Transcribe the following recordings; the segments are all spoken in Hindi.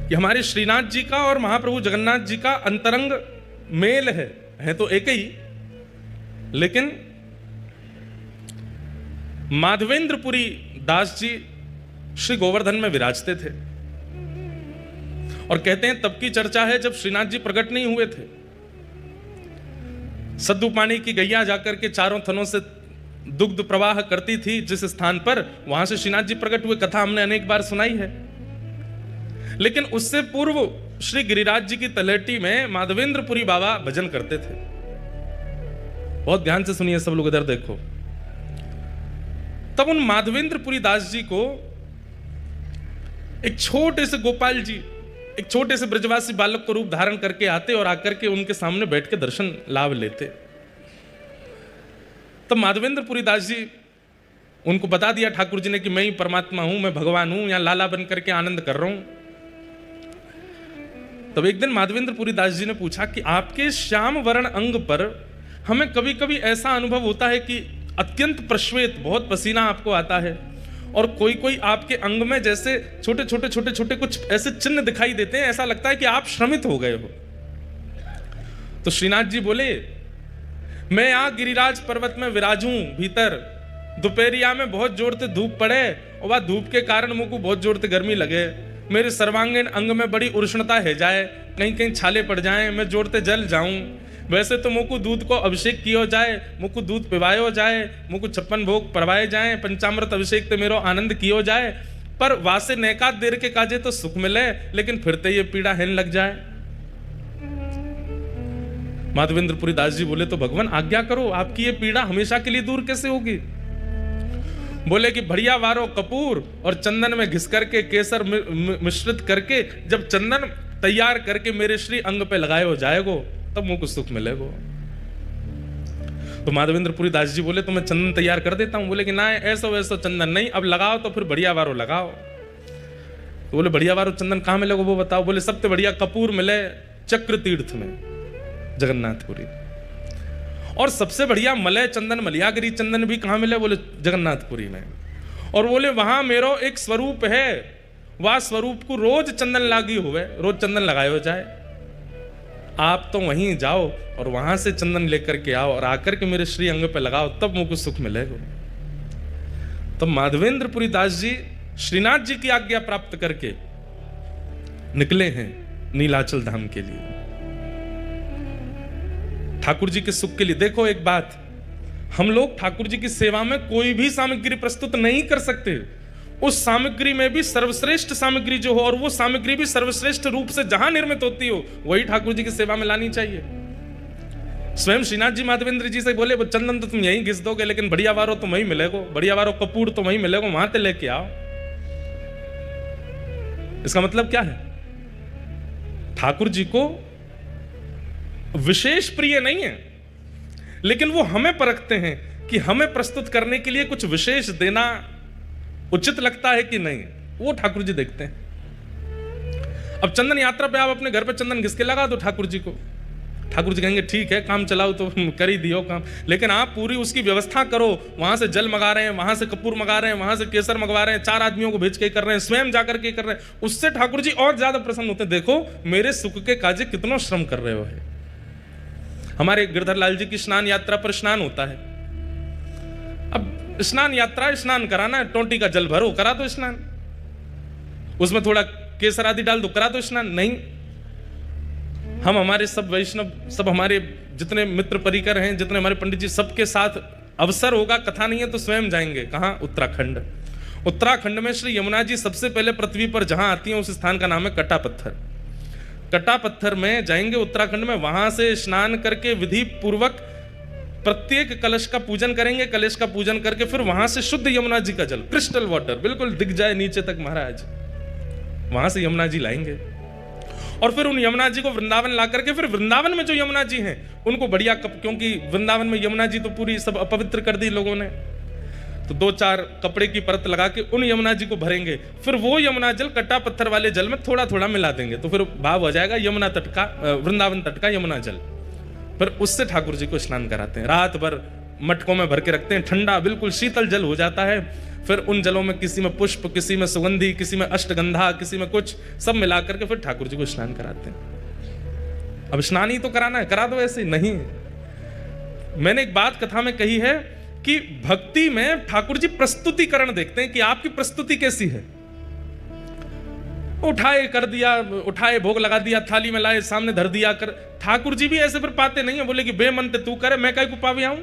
कि हमारे श्रीनाथ जी का और महाप्रभु जगन्नाथ जी का अंतरंग मेल है तो एक ही, लेकिन माधवेंद्रपुरी दास जी श्री गोवर्धन में विराजते थे और कहते हैं तब की चर्चा है जब श्रीनाथ जी प्रकट नहीं हुए थे। सद्दू पानी की गैया जाकर के चारों थनों से दुग्ध प्रवाह करती थी जिस स्थान पर, वहां से श्रीनाथ जी प्रकट हुए, कथा हमने अनेक बार सुनाई है। लेकिन उससे पूर्व श्री गिरिराज जी की तलहटी में माधवेंद्रपुरी बाबा भजन करते थे। बहुत ध्यान से सुनिए सब लोग, इधर देखो। तब उन माधवेंद्रपुरी दास जी को एक छोटे से गोपाल जी, एक छोटे से ब्रजवासी बालक को रूप धारण करके आते और आकर के उनके सामने बैठ के दर्शन लाभ लेते। तब माधवेंद्रपुरी दास जी उनको बता दिया ठाकुर जी ने कि मैं ही परमात्मा हूं, मैं भगवान हूं, यहां लाला बन करके आनंद कर रहा हूं। तब एक दिन माधवेंद्रपुरी दास जी ने पूछा कि आपके श्याम वर्ण अंग पर हमें कभी कभी ऐसा अनुभव होता है कि अत्यंत प्रश्वेत, बहुत पसीना आपको आता है, और कोई कोई आपके अंग में जैसे छोटे छोटे कुछ ऐसे चिन्ह दिखाई देते हैं, ऐसा लगता है कि आप श्रमित हो गए हो। तो श्रीनाथ जी बोले, मैं यहां गिरिराज पर्वत में विराजूं भीतर, दोपहरिया में बहुत जोर से धूप पड़े और वह धूप के कारण मुझको बहुत जोर से गर्मी लगे, मेरे सर्वांगीण अंग में बड़ी उष्णता है जाए, कहीं कहीं छाले पड़ जाएं, मैं जोर से जल जाऊं। वैसे तो मुझको दूध को अभिषेक किया जाए, मुझको दूध पिवायो जाए, मुझको 56 भोग परवाए जाए, पंचामृत अभिषेक ते मेरो आनंद कियो जाए, पर वासे नैकात देर के काजे तो सुख मिले, लेकिन फिरते ये पीड़ा हेन लग जाए। माधवेंद्रपुरी दास जी बोले, तो भगवान आज्ञा करो, आपकी ये पीड़ा हमेशा के लिए दूर कैसे होगी? बोले कि बढ़िया वारो कपूर और चंदन में घिस करके केसर मिश्रित करके जब चंदन तैयार करके मेरे श्री अंग पे लगाए हो जाएगो तब मुझको सुख मिलेगो। तो माधवेंद्रपुरी दास जी बोले, तो मैं चंदन तैयार कर देता हूं। बोले कि ना, ऐसा वैसा चंदन नहीं, अब लगाओ तो फिर बढ़िया वारो लगाओ। तो बोले बढ़िया वारो चंदन कहां मिलेगा वो बताओ। बोले सबसे बढ़िया कपूर मिले चक्र तीर्थ में, जगन्नाथपुरी, और सबसे बढ़िया मलय चंदन, मलयागिरी चंदन भी कहां मिले? बोले जगन्नाथपुरी में। और बोले वहां मेरो एक स्वरूप है, वह स्वरूप को रोज चंदन लागी हुए, रोज चंदन लगाए हो जाए। आप तो वहीं जाओ और वहां से चंदन लेकर के आओ और आकर के मेरे श्री अंग पे लगाओ, तब मुझको सुख मिलेगा। तब माधवेंद्रपुरी दास जी श्रीनाथ जी की आज्ञा प्राप्त करके निकले हैं नीलाचल धाम के लिए, ठाकुर जी के सुख के लिए। देखो एक बात, हम लोग ठाकुर जी की सेवा में कोई भी सामग्री प्रस्तुत नहीं कर सकते, उस सामग्री में भी सर्वश्रेष्ठ सामग्री जो हो, और वो सामग्री भी सर्वश्रेष्ठ रूप से जहां निर्मित होती हो, वही ठाकुर जी की सेवा में लानी चाहिए। स्वयं श्रीनाथ जी माधवेंद्र जी से बोले, वो चंदन तो तुम यहीं घिस दोगे, लेकिन बढ़िया वारो तो वहीं मिलेगो, बढ़िया वारो कपूर तो वहीं मिलेगो, वहां से लेके आओ। इसका मतलब क्या है? ठाकुर जी को विशेष प्रिय नहीं है, लेकिन वो हमें परखते हैं कि हमें प्रस्तुत करने के लिए कुछ विशेष देना उचित लगता है कि नहीं, वो ठाकुर जी देखते हैं। अब चंदन यात्रा पे आप अपने घर पे चंदन घिस के लगा दो ठाकुर जी को, ठाकुर जी कहेंगे ठीक है, काम चलाओ तो कर ही दियो काम, लेकिन आप पूरी उसकी व्यवस्था करो, वहां से जल मंगा रहे हैं, वहां से कपूर मंगा रहे हैं, वहां से केसर मंगवा रहे हैं, 4 आदमियों को भेज के कर रहे हैं, स्वयं जाकर के कर रहे हैं, उससे ठाकुर जी और ज्यादा प्रसन्न होते हैं। देखो मेरे सुख के काजे कितना श्रम कर रहे हो है। हमारे गिरधर लाल जी की स्नान यात्रा पर स्नान होता है। अब स्नान यात्रा, स्नान कराना, टोंटी का जल भरो, करा दो स्नान, उसमें थोड़ा केसर आदि डाल दो, करा दो स्नान। नहीं, हम हमारे सब वैष्णव, सब हमारे जितने मित्र परिकर हैं, जितने हमारे पंडित जी, सबके साथ अवसर होगा, कथा नहीं है तो स्वयं जाएंगे। कहां? उत्तराखंड। उत्तराखंड में श्री यमुना जी सबसे पहले पृथ्वी पर जहां आती है उस स्थान का नाम है कटा पत्थर। कटा पत्थर में जाएंगे उत्तराखंड में, वहां से स्नान करके विधि पूर्वक प्रत्येक कलश का पूजन करेंगे, कलश का पूजन करके फिर वहां से शुद्ध यमुना जी का जल, क्रिस्टल वाटर, बिल्कुल दिख जाए नीचे तक महाराज, वहां से यमुना जी लाएंगे और फिर उन यमुना जी को वृंदावन ला करके फिर वृंदावन में जो यमुना जी हैं उनको बढ़िया क्योंकि वृंदावन में यमुना जी तो पूरी सब अपवित्र कर दी लोगों ने, तो 2-4 कपड़े की परत लगा के उन यमुना जी को भरेंगे, फिर वो यमुना जल कटा पत्थर वाले जल में थोड़ा थोड़ा मिला देंगे, तो फिर भाव हो जाएगा यमुना तट का, वृंदावन तट का यमुना जल। फिर उससे ठाकुर जी को स्नान कराते हैं, रात भर मटकों में भर के रखते हैं, ठंडा बिल्कुल शीतल जल हो जाता है। फिर उन जलों में किसी में पुष्प, किसी में सुगंधी, किसी में अष्टगंधा, किसी में कुछ, सब मिला करके फिर ठाकुर जी को स्नान कराते हैं। अब स्नान ही तो कराना है, करा दो ऐसे ही नहीं। मैंने एक बात कथा में कही है कि भक्ति में ठाकुर जी प्रस्तुतिकरण देखते हैं कि आपकी प्रस्तुति कैसी है। उठाए कर दिया, उठाए भोग लगा दिया, थाली में लाए सामने धर दिया कर। ठाकुर जी भी ऐसे फिर पाते नहीं है, बोले कि बेमन तू करे, मैं काहे को पावे आऊं।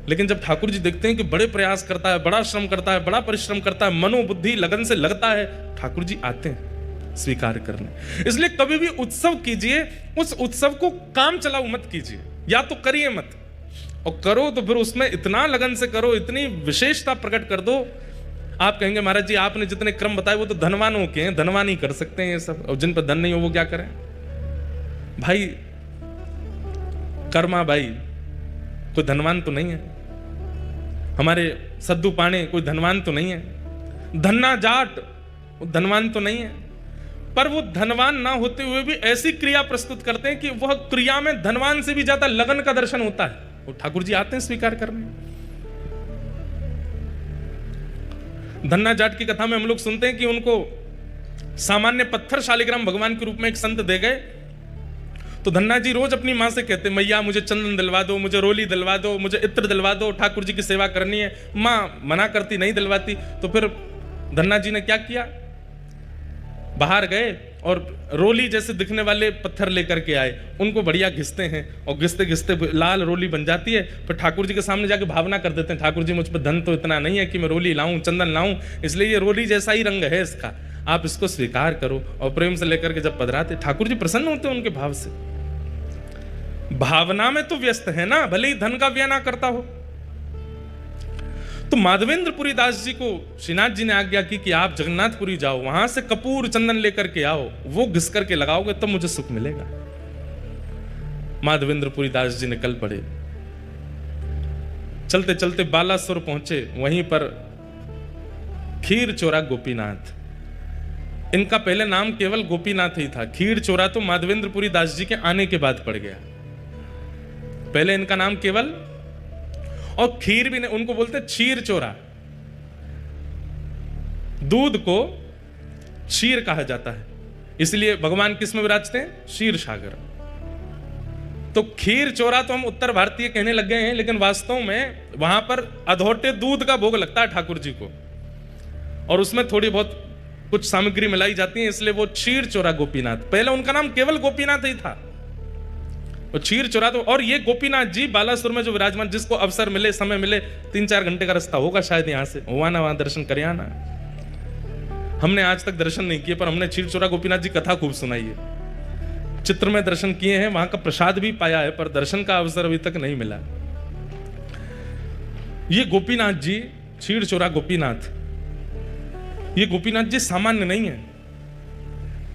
लेकिन जब ठाकुर जी देखते हैं कि बड़े प्रयास करता है, बड़ा श्रम करता है, बड़ा परिश्रम करता है, मनोबुद्धि लगन से लगता है, ठाकुर जी आते हैं स्वीकार करने। इसलिए कभी भी उत्सव कीजिए, उस उत्सव को काम चलाओ मत कीजिए, या तो करिए मत, और करो तो फिर उसमें इतना लगन से करो, इतनी विशेषता प्रकट कर दो। आप कहेंगे महाराज जी आपने जितने क्रम बताए वो तो धनवानों के हैं, धनवान ही कर सकते हैं ये सब, और जिन पर धन नहीं हो वो क्या करें। भाई कर्मा भाई कोई धनवान तो नहीं है, हमारे सद्दू पाणे कोई धनवान तो नहीं है, धन्ना जाट धनवान तो नहीं है, पर वो धनवान ना होते हुए भी ऐसी क्रिया प्रस्तुत करते हैं कि वह क्रिया में धनवान से भी ज्यादा लगन का दर्शन होता है। वो ठाकुर जी आते हैं स्वीकार करने। धन्ना जाट की कथा में हम लोग सुनते हैं कि उनको सामान्य पत्थर शालिग्राम भगवान के रूप में एक संत दे गए, तो धन्ना जी रोज अपनी मां से कहते, मैया मुझे चंदन दिलवा दो, मुझे रोली दिलवा दो, मुझे इत्र दिलवा दो, ठाकुर जी की सेवा करनी है। मां मना करती, नहीं दिलवाती। तो फिर धन्ना जी ने क्या किया, बाहर गए और रोली जैसे दिखने वाले पत्थर लेकर के आए, उनको बढ़िया घिसते हैं, और घिसते घिसते लाल रोली बन जाती है। फिर ठाकुर जी के सामने जाके भावना कर देते हैं, ठाकुर जी मुझ पर धन तो इतना नहीं है कि मैं रोली लाऊं, चंदन लाऊं, इसलिए ये रोली जैसा ही रंग है इसका, आप इसको स्वीकार करो। और प्रेम से लेकर के जब पधराते, ठाकुर जी प्रसन्न होते हैं उनके भाव से। भावना में तो व्यस्त है ना, भले ही धन का व्यय ना करता हो। तो माधवेंद्रपुरी दास जी को श्रीनाथ जी ने आज्ञा की कि आप जगन्नाथपुरी जाओ, वहां से कपूर चंदन लेकर के आओ, वो घिस करके लगाओगे तब मुझे सुख मिलेगा। माधवेंद्रपुरी दास जी निकल पड़े, चलते चलते बालासुर पहुंचे, वहीं पर खीर चोरा गोपीनाथ, इनका पहले नाम केवल गोपीनाथ ही था। खीर चोरा तो माधवेंद्रपुरी दास जी के आने के बाद पड़ गया, पहले इनका नाम केवल, और खीर भी नहीं, उनको बोलते क्षीर चोरा। दूध को क्षीर कहा जाता है, इसलिए भगवान किस में विराजते हैं, क्षीर सागर। तो खीर चोरा तो हम उत्तर भारतीय कहने लग गए हैं, लेकिन वास्तव में वहां पर अधोटे दूध का भोग लगता है ठाकुर जी को, और उसमें थोड़ी बहुत कुछ सामग्री मिलाई जाती है, इसलिए वो क्षीर चोरा गोपीनाथ। पहले उनका नाम केवल गोपीनाथ ही था, वो क्षीर चोरा। तो और ये गोपीनाथ जी बालासुर में जो विराजमान, जिसको अवसर मिले, समय मिले, 3-4 घंटे का रास्ता होगा शायद यहां से, हुआ ना वहां दर्शन करे आना। हमने आज तक दर्शन नहीं किए, पर हमने क्षीर चोरा गोपीनाथ जी कथा खूब सुनाई है, चित्र में दर्शन किए हैं, वहां का प्रसाद भी पाया है, पर दर्शन का अवसर अभी तक नहीं मिला। ये गोपीनाथ जी, क्षीर चोरा गोपीनाथ, ये गोपीनाथ जी सामान्य नहीं है।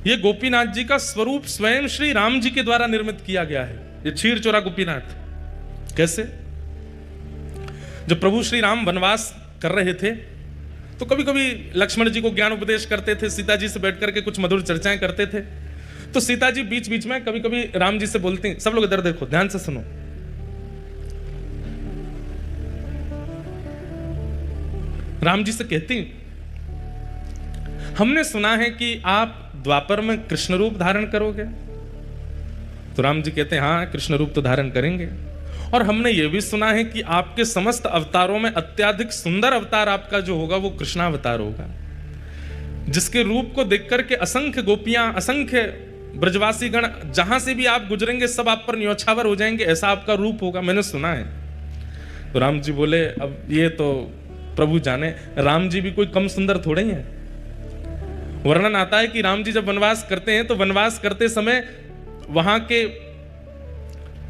ये गोपीनाथ जी का स्वरूप स्वयं श्री राम जी के द्वारा निर्मित किया गया है, ये क्षीर चोरा गोपीनाथ। कैसे? जब प्रभु श्री राम वनवास कर रहे थे, तो कभी कभी लक्ष्मण जी को ज्ञान उपदेश करते थे, सीता जी से बैठ करके कुछ मधुर चर्चाएं करते थे। तो सीता जी बीच बीच में कभी कभी राम जी से बोलती, सब लोग इधर देखो, ध्यान से सुनो। राम जी से कहती, हमने सुना है कि आप द्वापर में कृष्ण रूप धारण करोगे। तो राम जी कहते हैं, हाँ कृष्ण रूप तो धारण करेंगे, और हमने ये भी सुना है कि आपके समस्त अवतारों में अत्याधिक सुंदर अवतार आपका जो होगा वो कृष्णावतार होगा, जिसके रूप को देख करके असंख्य गोपियां, असंख्य ब्रजवासी गण जहां से भी आप गुजरेंगे सब आप पर न्योछावर हो जाएंगे, ऐसा आपका रूप होगा, मैंने सुना है। तो राम जी बोले, अब ये तो प्रभु जाने, राम जी भी कोई कम सुंदर थोड़े ही हैं। वर्णन आता है कि राम जी जब वनवास करते हैं, तो वनवास करते समय वहां के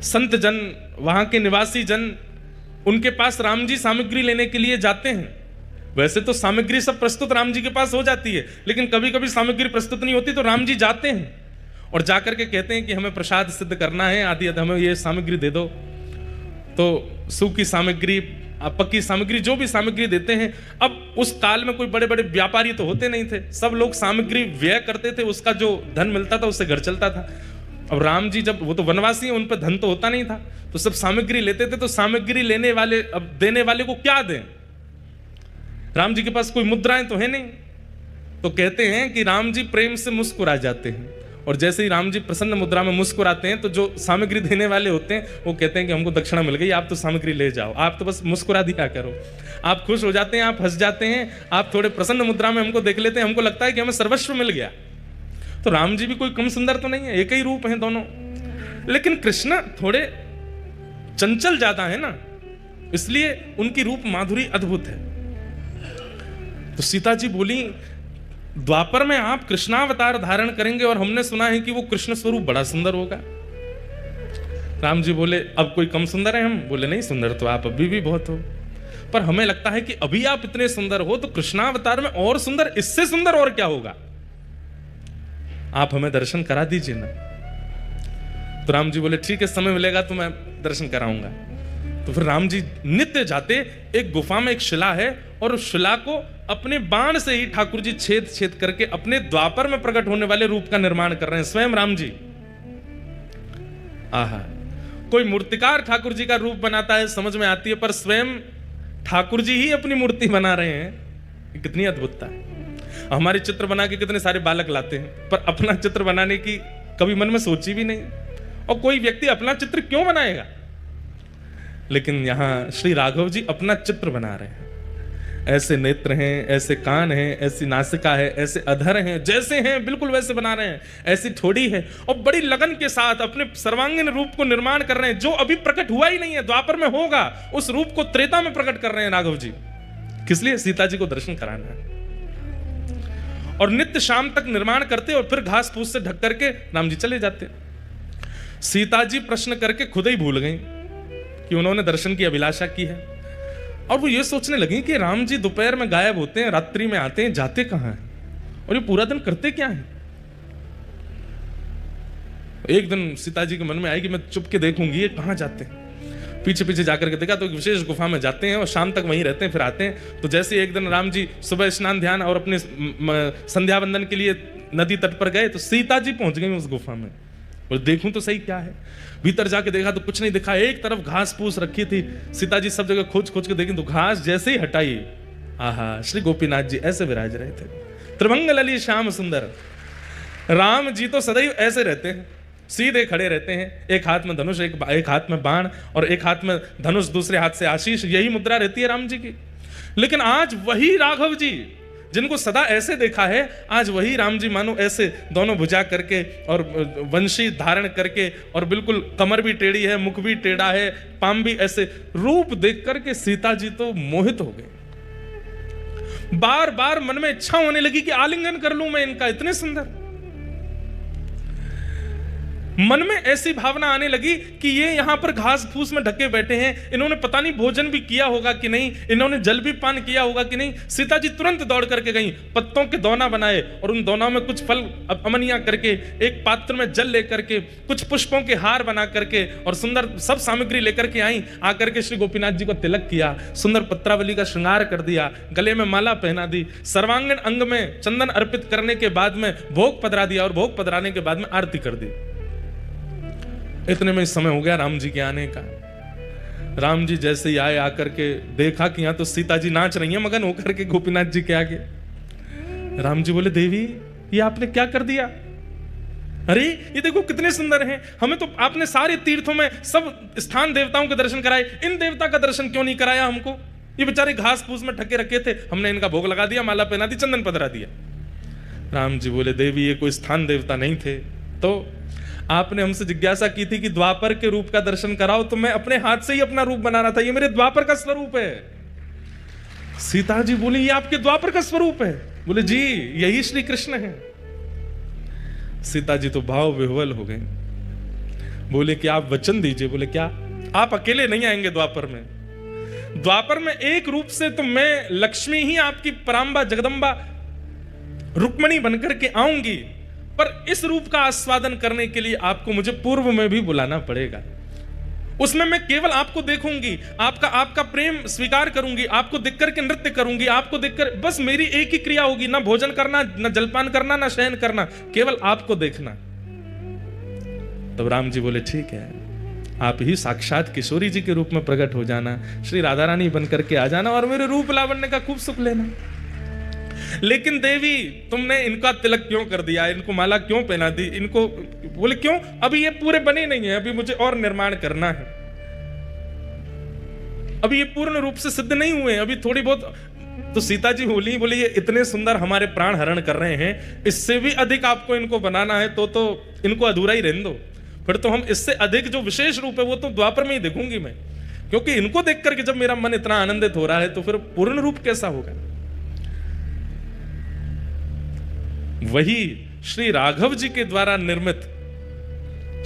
संत जन, वहां के निवासी जन, उनके पास राम जी सामग्री लेने के लिए जाते हैं। वैसे तो सामग्री सब प्रस्तुत राम जी के पास हो जाती है, लेकिन कभी कभी सामग्री प्रस्तुत नहीं होती, तो राम जी जाते हैं और जाकर के कहते हैं कि हमें प्रसाद सिद्ध करना है, आदि हमें ये सामग्री दे दो। तो सूखी सामग्री, पक्की सामग्री, जो भी सामग्री देते हैं। अब उस काल में कोई बड़े बड़े व्यापारी तो होते नहीं थे, सब लोग सामग्री व्यय करते थे, उसका जो धन मिलता था उससे घर चलता था। अब राम जी जब, वो तो वनवासी हैं, उन पर धन तो होता नहीं था, तो सब सामग्री लेते थे। तो सामग्री लेने वाले, अब देने वाले को क्या दें, राम जी के पास कोई मुद्राएं तो है नहीं, तो कहते हैं कि राम जी प्रेम से मुस्कुरा जाते हैं, और जैसे ही राम जी प्रसन्न मुद्रा में मुस्कुराते हैं तो जो सामग्री देने वाले होते हैं वो कहते हैं कि हमको दक्षिणा मिल गई, आप तो सामग्री ले जाओ, आप तो बस मुस्कुरा दिया करो। आप खुश हो जाते हैं, आप हंस जाते हैं, आप थोड़े प्रसन्न मुद्रा में हमको देख लेते हैं, हमको लगता है कि हमें सर्वस्व मिल गया। तो राम जी भी कोई कम सुंदर तो नहीं है, एक ही रूप है दोनों, लेकिन कृष्ण थोड़े चंचल ज्यादा है ना, इसलिए उनकी रूप माधुरी अद्भुत है। तो सीता जी बोली द्वापर में आप कृष्णावतार धारण करेंगे और हमने सुना है कि वो कृष्ण स्वरूप बड़ा सुंदर होगा। राम जी बोले अब कोई कम सुंदर है हम? बोले नहीं, सुंदर तो आप अभी भी बहुत हो, पर हमें लगता है कि अभी आप इतने सुंदर हो तो कृष्णावतार में और सुंदर, इससे सुंदर और क्या होगा, आप हमें दर्शन करा दीजिए ना। तो राम जी बोले ठीक है, समय मिलेगा तो मैं दर्शन कराऊंगा। तो फिर राम जी नित्य जाते, एक गुफा में एक शिला है और उस शिला को अपने बाण से ही ठाकुर जी छेद छेद करके अपने द्वापर में प्रकट होने वाले रूप का निर्माण कर रहे हैं स्वयं राम जी। आहा, कोई मूर्तिकार ठाकुर जी का रूप बनाता है समझ में आती है, पर स्वयं ठाकुर जी ही अपनी मूर्ति बना रहे हैं, कितनी अद्भुतता है। हमारे चित्र बना के कितने सारे बालक लाते हैं, पर अपना चित्र बनाने की कभी मन में सोची भी नहीं, और कोई व्यक्ति अपना चित्र क्यों बनाएगा। लेकिन यहां श्री राघव जी अपना चित्र बना रहे हैं, ऐसे नेत्र हैं, ऐसे कान हैं, ऐसी नासिका है, ऐसे अधर हैं, जैसे हैं बिल्कुल वैसे बना रहे हैं, ऐसी ठोड़ी है, और बड़ी लगन के साथ अपने सर्वांगीण रूप को निर्माण कर रहे हैं, जो अभी प्रकट हुआ ही नहीं है, द्वापर में होगा, उस रूप को त्रेता में प्रकट कर रहे हैं राघव जी। किस लिए? सीता जी को दर्शन कराना है। और नित्य शाम तक निर्माण करते और फिर घास फूस से ढक करके राम जी चले जाते। सीता जी प्रश्न करके खुद ही भूल गई कि उन्होंने दर्शन की अभिलाषा की है, और वो ये सोचने लगी कि राम जी दोपहर में गायब होते हैं, रात्रि में आते हैं, जाते कहां हैं, और ये पूरा दिन करते क्या हैं। एक दिन सीता जी के मन में आई कि मैं चुप के देखूंगी ये कहां जाते हैं। पीछे पीछे जाकर के देखा तो एक विशेष गुफा में जाते हैं और शाम तक वहीं रहते हैं, फिर आते हैं। तो जैसे एक दिन राम जी सुबह स्नान ध्यान और अपने संध्या वंदन के लिए नदी तट पर गए तो सीता जी पहुंच गई उस गुफा में, और देखूं तो सही क्या है। भीतर जाके देखा तो कुछ नहीं दिखा, एक तरफ घास फूस रखी थी। सीता जी सब जगह खोज खोज के देखी तो घास जैसे ही हटाई, आहा, श्री गोपीनाथ जी ऐसे विराज रहे थे, त्रिभंग लली श्याम सुंदर। राम जी तो सदैव ऐसे रहते हैं, सीधे खड़े रहते हैं, एक हाथ में धनुष, एक हाथ में बाण, और एक हाथ में धनुष, दूसरे हाथ से आशीष, यही मुद्रा रहती है राम जी की। लेकिन आज वही राघव जी जिनको सदा ऐसे देखा है, आज वही राम जी मानो ऐसे दोनों भुजा करके और वंशी धारण करके, और बिल्कुल कमर भी टेढ़ी है, मुख भी टेढ़ा है, पाम भी ऐसे, रूप देख करके सीता जी तो मोहित हो गए। बार बार मन में इच्छा होने लगी कि आलिंगन कर लूं मैं इनका, इतने सुंदर। मन में ऐसी भावना आने लगी कि ये यहां पर घास फूस में ढके बैठे हैं, इन्होंने पता नहीं भोजन भी किया होगा कि नहीं, इन्होंने जल भी पान किया होगा कि नहीं। सीता जी तुरंत दौड़ करके गई, पत्तों के दोना बनाए और उन दोनों में कुछ फल अमनिया करके, एक पात्र में जल लेकर के, कुछ पुष्पों के हार बना करके और सुंदर सब सामग्री लेकर के आई। आकर के श्री गोपीनाथ जी को तिलक किया, सुंदर पत्रावली का श्रृंगार कर दिया, गले में माला पहना दी, सर्वांगीण अंग में चंदन अर्पित करने के बाद में भोग पधरा दिया, और भोग पधराने के बाद में आरती कर दी। इतने में समय हो गया राम जी के आने का। राम जी जैसे ही आए, आकर के देखा कि यहां तो सीता जी नाच रही हैं मगन होकर के गोपीनाथ जी के आगे। राम जी बोले देवी ये आपने क्या कर दिया? अरे ये देखो कितने सुंदर हैं, हमें तो आपने सारे तीर्थों में सब स्थान देवताओं के दर्शन कराए, इन देवता का दर्शन क्यों नहीं कराया हमको? ये बेचारे घास फूस में ढके रखे थे, हमने इनका भोग लगा दिया, माला पहना दी, चंदन पधरा दिया। राम जी बोले देवी ये कोई स्थान देवता नहीं थे, तो आपने हमसे जिज्ञासा की थी कि द्वापर के रूप का दर्शन कराओ, तो मैं अपने हाथ से ही अपना रूप बना रहा था, ये मेरे द्वापर का स्वरूप है। सीता जी बोली ये आपके द्वापर का स्वरूप है? बोले जी यही श्री कृष्ण है। सीता जी तो भाव विह्वल हो गए, बोले कि आप वचन दीजिए। बोले क्या? आप अकेले नहीं आएंगे द्वापर में, द्वापर में एक रूप से तो मैं लक्ष्मी ही आपकी परांबा जगदंबा रुक्मणी बनकर के आऊंगी, पर इस रूप का आस्वादन करने के लिए आपको मुझे पूर्व में भी बुलाना पड़ेगा। उसमें मैं केवल आपको देखूंगी, आपका प्रेम स्वीकार करूंगी, आपको देख करके नृत्य करूंगी, आपको देखकर बस मेरी एक ही क्रिया होगी, ना भोजन करना, ना जलपान करना, ना शयन करना, केवल आपको देखना। तब राम जी बोले ठीक है, आप ही साक्षात किशोरी जी के रूप में प्रकट हो जाना, श्री राधा रानी बन करके आ जाना और मेरे रूप लावण्य का खूब सुख लेना। लेकिन देवी तुमने इनका तिलक क्यों कर दिया, इनको माला क्यों पहना दी, इनको बोले क्यों, अभी ये पूरे बने नहीं है, अभी मुझे और निर्माण करना है, अभी ये पूर्ण रूप से सिद्ध नहीं हुए, अभी थोड़ी बहुत। तो सीता जी बोली ये इतने सुंदर हमारे प्राण हरण कर रहे हैं, इससे भी अधिक आपको इनको बनाना है तो इनको अधूरा ही रहने दो, फिर तो हम इससे अधिक जो विशेष रूप है वो तो द्वापर में ही देखूंगी मैं, क्योंकि इनको देख करके जब मेरा मन इतना आनंदित हो रहा है तो फिर पूर्ण रूप कैसा होगा। वही श्री राघव जी के द्वारा निर्मित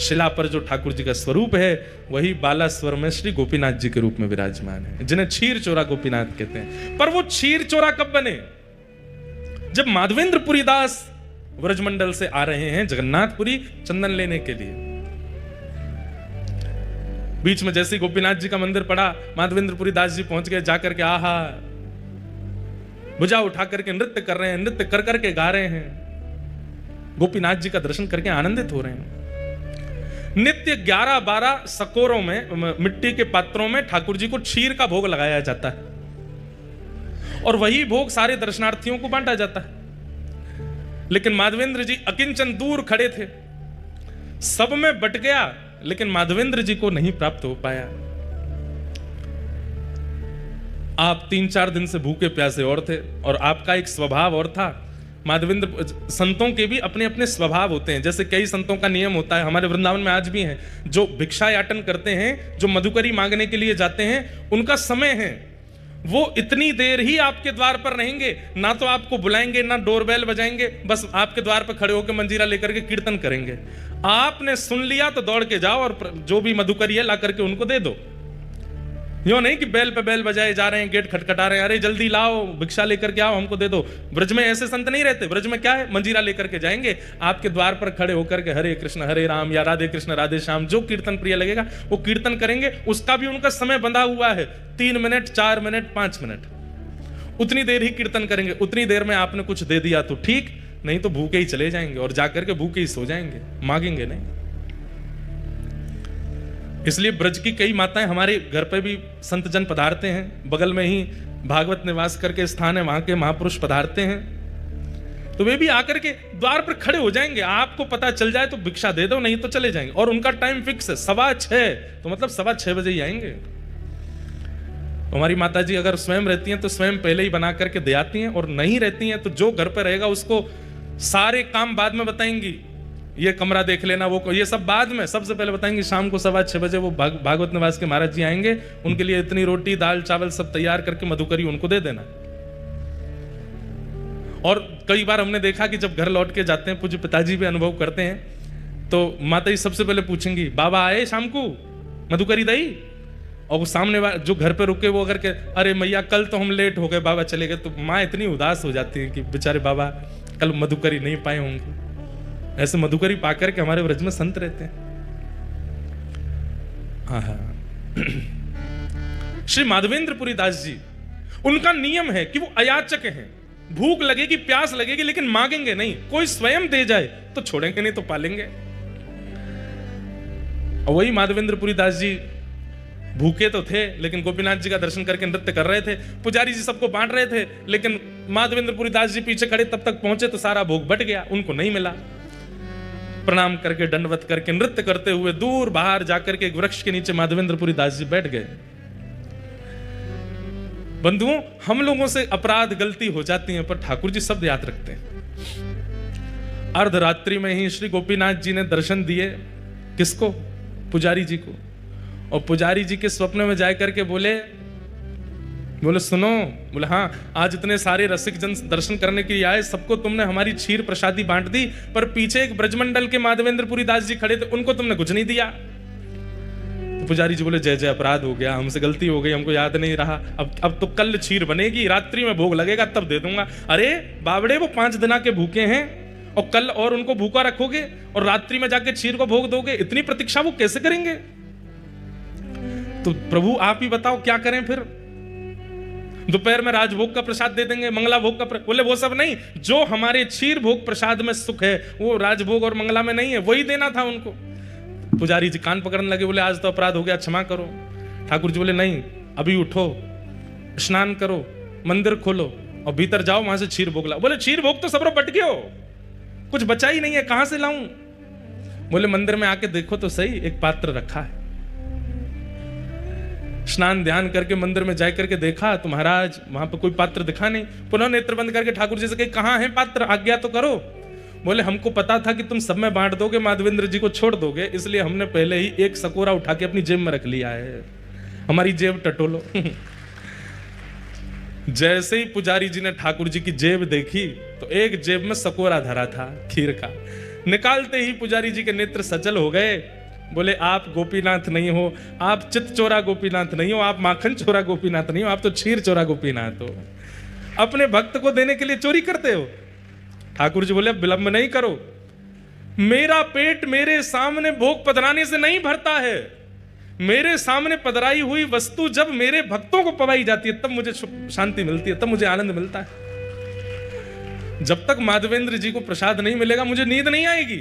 शिला पर जो ठाकुर जी का स्वरूप है वही बालास्वर में श्री गोपीनाथ जी के रूप में विराजमान है, जिन्हें क्षीर चोरा गोपीनाथ कहते हैं। पर वो क्षीर चोरा कब बने, जब माधवेंद्रपुरी दास व्रजमंडल से आ रहे हैं जगन्नाथपुरी चंदन लेने के लिए। बीच में जैसे गोपीनाथ जी का मंदिर पड़ा, माधवेंद्रपुरी दास जी पहुंच गए, जाकर के आहा भुजा उठा करके नृत्य कर रहे हैं, नृत्य कर करके गा रहे हैं, गोपीनाथ जी का दर्शन करके आनंदित हो रहे हैं। नित्य 11-12 सकोरों में, मिट्टी के पात्रों में ठाकुर जी को क्षीर का भोग लगाया जाता है और वही भोग सारे दर्शनार्थियों को बांटा जाता है। लेकिन माधवेंद्र जी अकिंचन दूर खड़े थे, सब में बट गया लेकिन माधवेंद्र जी को नहीं प्राप्त हो पाया। आप 3-4 दिन से भूखे प्यासे और थे और आपका एक स्वभाव और था। माधवेंद्र संतों के भी अपने अपने स्वभाव होते हैं, जैसे कई संतों का नियम होता है, हमारे वृंदावन में आज भी हैं, जो भिक्षा याटन करते हैं, जो मधुकरी मांगने के लिए जाते हैं, उनका समय है, वो इतनी देर ही आपके द्वार पर रहेंगे, ना तो आपको बुलाएंगे ना डोरबेल बजाएंगे, बस आपके द्वार पर खड़े होकर मंजीरा लेकर के कीर्तन करेंगे। आपने सुन लिया तो दौड़ के जाओ और जो भी मधुकरी है ला करके उनको दे दो। यूं नहीं कि बैल पे बैल बजाए जा रहे हैं, गेट खटखटा रहे हैं, अरे जल्दी लाओ भिक्षा लेकर के आओ हमको दे दो। ब्रज में ऐसे संत नहीं रहते, ब्रज में क्या है, मंजीरा लेकर के जाएंगे, आपके द्वार पर खड़े होकर के हरे कृष्ण हरे राम या राधे कृष्ण राधे श्याम, जो कीर्तन प्रिय लगेगा वो कीर्तन करेंगे। उसका भी उनका समय बंधा हुआ है, 3 मिनट 4 मिनट 5 मिनट, उतनी देर ही कीर्तन करेंगे। उतनी देर में आपने कुछ दे दिया तो ठीक, नहीं तो भूखे ही चले जाएंगे और जाकर के भूखे ही सो जाएंगे, मांगेंगे नहीं। इसलिए ब्रज की कई माताएं हमारे घर पे भी संत जन पधारते हैं, बगल में ही भागवत निवास करके स्थान है, वहां के महापुरुष पधारते हैं, तो वे भी आकर के द्वार पर खड़े हो जाएंगे। आपको पता चल जाए तो भिक्षा दे दो, नहीं तो चले जाएंगे। और उनका टाइम फिक्स है 6:15, तो मतलब 6:15 बजे ही आएंगे। हमारी माता जी अगर स्वयं रहती हैं तो स्वयं पहले ही बना करके दे आती हैं, और नहीं रहती हैं तो जो घर पर रहेगा उसको सारे काम बाद में बताएंगी, ये कमरा देख लेना, वो ये सब बाद में, सबसे पहले बताएंगे शाम को 6:15 बजे वो भागवत निवास के महाराज जी आएंगे, उनके लिए इतनी रोटी दाल चावल सब तैयार करके मधुकरी उनको दे देना। और कई बार हमने देखा कि जब घर लौट के जाते हैं, पूज्य पिताजी भी अनुभव करते हैं, तो माता जी सबसे पहले पूछेंगी बाबा आए शाम को मधुकरी दई, और वो सामने जो घर पे रुके वो अगर के अरे मैया कल तो हम लेट हो गए बाबा चले गए, तो माँ इतनी उदास हो जाती है कि बेचारे बाबा कल मधुकरी नहीं पाए होंगे। ऐसे मधुकरी पाकर के हमारे व्रज में संत रहते हैं। श्री माधवेंद्रपुरी दास जी, उनका नियम है कि वो अयाचक हैं, भूख लगेगी प्यास लगेगी लेकिन मांगेंगे नहीं, कोई स्वयं दे जाए तो छोड़ेंगे नहीं तो पालेंगे। और वही माधवेंद्रपुरी दास जी भूखे तो थे लेकिन गोपीनाथ जी का दर्शन करके नृत्य कर रहे थे, पुजारी जी सबको बांट रहे थे, लेकिन माधवेंद्रपुरी दास जी पीछे खड़े तब तक पहुंचे तो सारा भोग बट गया, उनको नहीं मिला। प्रणाम करके दंडवत करके नृत्य करते हुए दूर बाहर जाकर के एक वृक्ष के नीचे माधवेंद्रपुरी दास जी बैठ गए। बंधुओं, हम लोगों से अपराध गलती हो जाती है, पर ठाकुर जी सब याद रखते हैं। अर्धरात्रि में ही श्री गोपीनाथ जी ने दर्शन दिए, किसको? पुजारी जी को। और पुजारी जी के स्वप्न में जाकर के बोले सुनो, बोले हाँ, आज इतने सारे रसिक जन दर्शन करने के लिए आए, सबको तुमने हमारी क्षीर प्रसादी बांट दी, पर पीछे एक ब्रजमंडल के माधवेंद्रपुरी दास जी खड़े थे, उनको तुमने कुछ नहीं दिया। तो पुजारी जी बोले जय जय, अपराध हो गया, हमसे गलती हो गई, हमको याद नहीं रहा, अब तो कल क्षीर बनेगी, रात्रि में भोग लगेगा तब दे दूंगा। अरे बावड़े, वो 5 दिन के भूखे हैं और कल और उनको भूखा रखोगे और रात्रि में जाके क्षीर को भोग दोगे, इतनी प्रतीक्षा वो कैसे करेंगे? तो प्रभु आप ही बताओ क्या करें फिर? दोपहर में राजभोग का प्रसाद दे देंगे, मंगला भोग का बोले वो सब नहीं, जो हमारे क्षीर भोग प्रसाद में सुख है वो राजभोग और मंगला में नहीं है, वही देना था उनको। पुजारी जी कान पकड़ने लगे, बोले आज तो अपराध हो गया, क्षमा करो। ठाकुर जी बोले नहीं, अभी उठो, स्नान करो, मंदिर खोलो और भीतर जाओ, वहां से क्षीर भोग लाओ। बोले क्षीर भोग तो सब बट गयो, कुछ बचा ही नहीं है, कहां से लाऊं? बोले मंदिर में आके देखो तो सही, एक पात्र रखा है। स्नान ध्यान करके मंदिर में जा करके देखा तो महाराज वहां पर कोई पात्र दिखा नहीं। पुनः नेत्र बंद करके ठाकुर जी से कहे कहां है पात्र, आज्ञा तो करो। बोले हमको पता था कि तुम सब में बांट दोगे, माधवेंद्र जी को छोड़ दोगे, इसलिए हमने पहले ही एक सकोरा उठा के अपनी जेब में रख लिया है, हमारी जेब टटोलो। जैसे ही पुजारी जी ने ठाकुर जी की जेब देखी तो एक जेब में सकोरा धरा था खीर का। निकालते ही पुजारी जी के नेत्र सचल हो गए। बोले आप गोपीनाथ नहीं हो, आप चित चोरा गोपीनाथ नहीं हो, आप माखन चोरा गोपीनाथ नहीं हो, आप तो क्षीर चोरा गोपीनाथ हो। अपने भक्त को देने के लिए चोरी करते हो। ठाकुर जी बोले विलंब नहीं करो, मेरा पेट मेरे सामने भोग पधराने से नहीं भरता है। मेरे सामने पधराई हुई वस्तु जब मेरे भक्तों को पवाई जाती है तब मुझे शांति मिलती है, तब मुझे आनंद मिलता है। जब तक माधवेंद्र जी को प्रसाद नहीं मिलेगा मुझे नींद नहीं आएगी।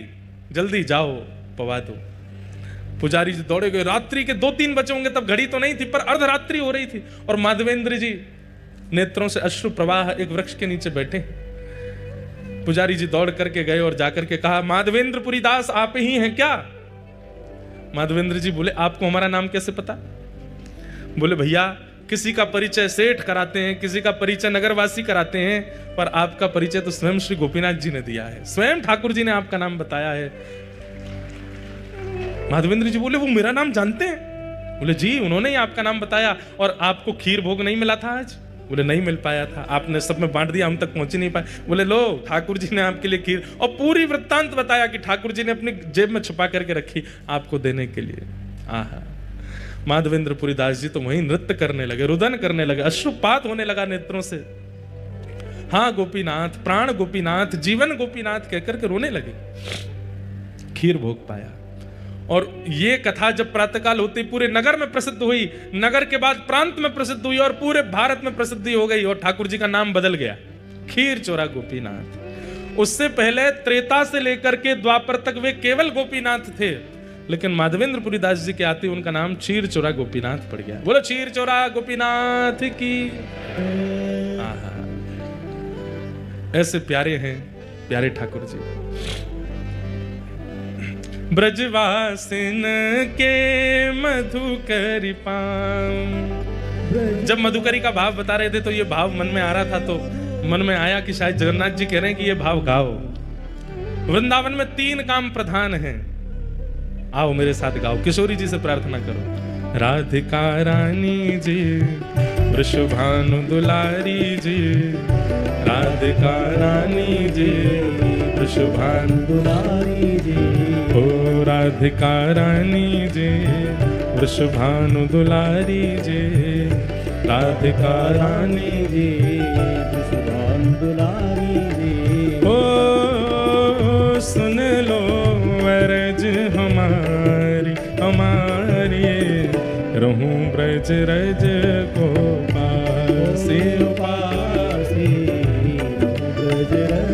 जल्दी जाओ पवा दो। पुजारी जी दौड़े गए। रात्रि के 2-3 बजे होंगे, तब घड़ी तो नहीं थी पर अर्धरात्रि हो रही थी और माधवेंद्र जी नेत्रों से अश्रु प्रवाह एक वृक्ष के नीचे बैठे। पुजारी जी दौड़ करके गए और जाकर के कहा माधवेंद्र पुरी दास आप ही हैं क्या? माधवेंद्र जी बोले आपको हमारा नाम कैसे पता? बोले भैया किसी का परिचय सेठ कराते हैं, किसी का परिचय नगरवासी कराते हैं, पर आपका परिचय तो स्वयं श्री गोपीनाथ जी ने दिया है, स्वयं ठाकुर जी ने आपका नाम बताया है। माधवेंद्र जी बोले वो मेरा नाम जानते हैं? बोले जी उन्होंने ही आपका नाम बताया। और आपको खीर भोग नहीं मिला था आज? बोले नहीं मिल पाया था, आपने सब में बांट दिया, हम तक पहुंच ही नहीं पाए। बोले लो ठाकुर जी ने आपके लिए खीर, और पूरी वृत्तांत बताया कि ठाकुर जी ने अपनी जेब में छुपा करके रखी आपको देने के लिए। आहा, माधवेंद्र पुरी दास जी तो वहीं नृत्य करने लगे, रुदन करने लगे, अश्रुपात होने लगा नेत्रों से। हाँ गोपीनाथ, प्राण गोपीनाथ, जीवन गोपीनाथ कहकर के रोने लगे। खीर भोग पाया। और ये कथा जब प्रातःकाल होती पूरे नगर में प्रसिद्ध हुई, नगर के बाद प्रांत में प्रसिद्ध हुई और पूरे भारत में प्रसिद्धि हो गई और ठाकुर जी का नाम बदल गया, खीर चोरा गोपीनाथ। उससे पहले त्रेता से लेकर के द्वापर तक वे केवल गोपीनाथ थे, लेकिन माधवेंद्र पुरी दास जी के आते उनका नाम क्षीर चोरा गोपीनाथ पड़ गया। बोलो क्षीर चोरा गोपीनाथ की। आहा, ऐसे प्यारे हैं प्यारे ठाकुर जी। ब्रजवासिन के मधुकरी पाम। जब मधुकरी का भाव बता रहे थे तो ये भाव मन में आ रहा था, तो मन में आया कि शायद जगन्नाथ जी कह रहे हैं कि ये भाव गाओ। वृंदावन में 3 काम प्रधान हैं, आओ मेरे साथ गाओ। किशोरी जी से प्रार्थना करो। राधिका रानी जी, वृषभानु दुलारी जी, राधिका रानी जी, वृषभानु दुलारी जी, ओ राधिका रानी जी, वृषभानु दुलारी जी, राधिका रानी जी, वृषभानु दुलारी जी। ओ सुन लो अरज हमारी हमारी, रहूं ब्रज रज को पासे पासे।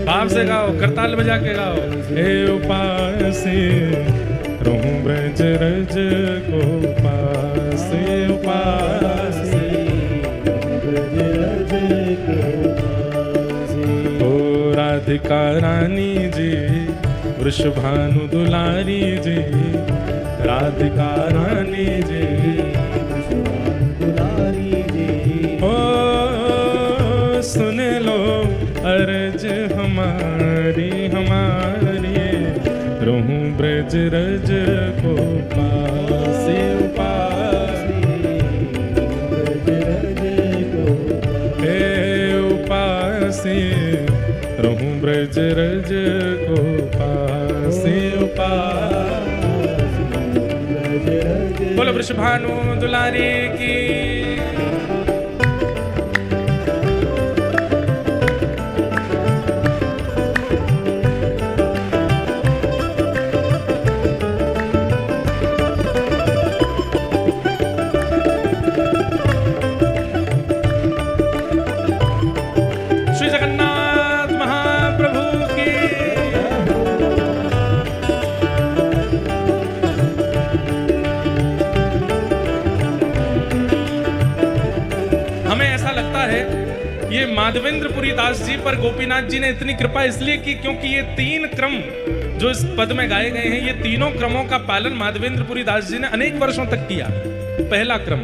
भाव से गाओ, करताल बजा के गाओ। हे उपासे रहूं ब्रज रज को पासे उपासे, ब्रज रज को पासे। ओ राधिका रानी जी, वृषभानु दुलारी जी, राधिका रानी जी, वृषभानु दुलारी जी। ओ सुन लो अरज हमारी हमारी, रहूं ब्रज रज को पासे उपासे, ब्रज रज को। हे उपासे रहूं ब्रज रज को पासे उपासे, ब्रज रज। बोलो वृषभानु दुलारी की। माधवेंद्रपुरी दास जी पर गोपीनाथ जी ने इतनी कृपा इसलिए की क्योंकि ये 3 क्रम जो इस पद में गाए गए हैं, ये तीनों क्रमों का पालन माधवेंद्रपुरी दास जी ने अनेक वर्षों तक किया। पहला क्रम,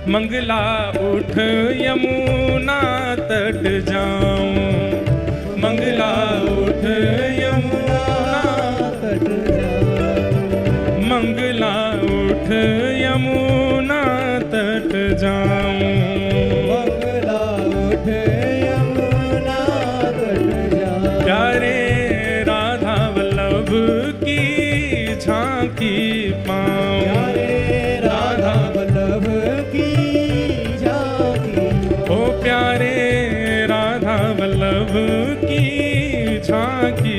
मंगला उठ यमुना तट जाऊं, मंगला उठ यमुना तट जाऊं, मंगला उठ यमुना तट जाऊं, मंगला उठ यमुना तट जाऊं, प्यारे राधा वल्लभ की झांकी पाऊं, प्यारे राधा वल्लभ की झांकी, ओ प्यारे राधा वल्लभ की झांकी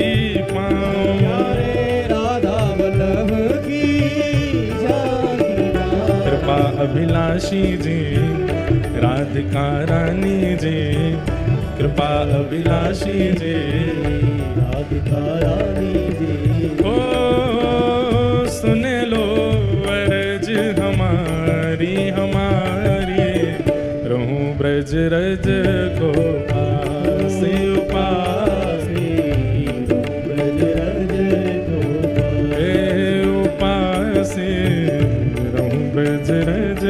पाऊं, प्यारे राधा वल्लभ की झांकी, कृपा अभिलाषी जी राधिका रानी जी, कृपा अभिलाषी जी राधिका रानी जी, ओ सुन लो अर्ज हमारी हमारी, रहूं ब्रज रज को पासे उपासे, ब्रज रज को उपासे, रहूं ब्रज रज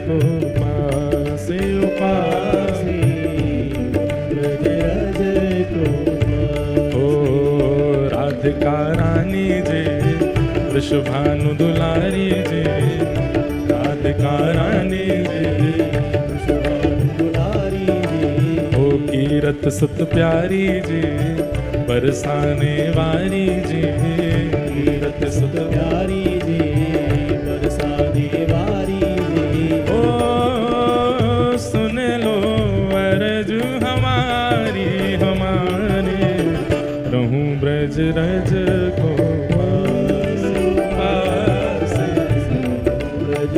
को पासे उपासे, ब्रज रज को, ओ राधिका रानी जी वृषभानु दुलारी जी, राधिका रानी जी दुलारी जी, ओ कीरत सुत प्यारी जी बरसाने वाली जी, कीरत सुत प्यारी जी बरसाने वारी जी, ओ सुन लो अर्ज हमारी हमारी, रहूं ब्रज रज को पासे, ब्रज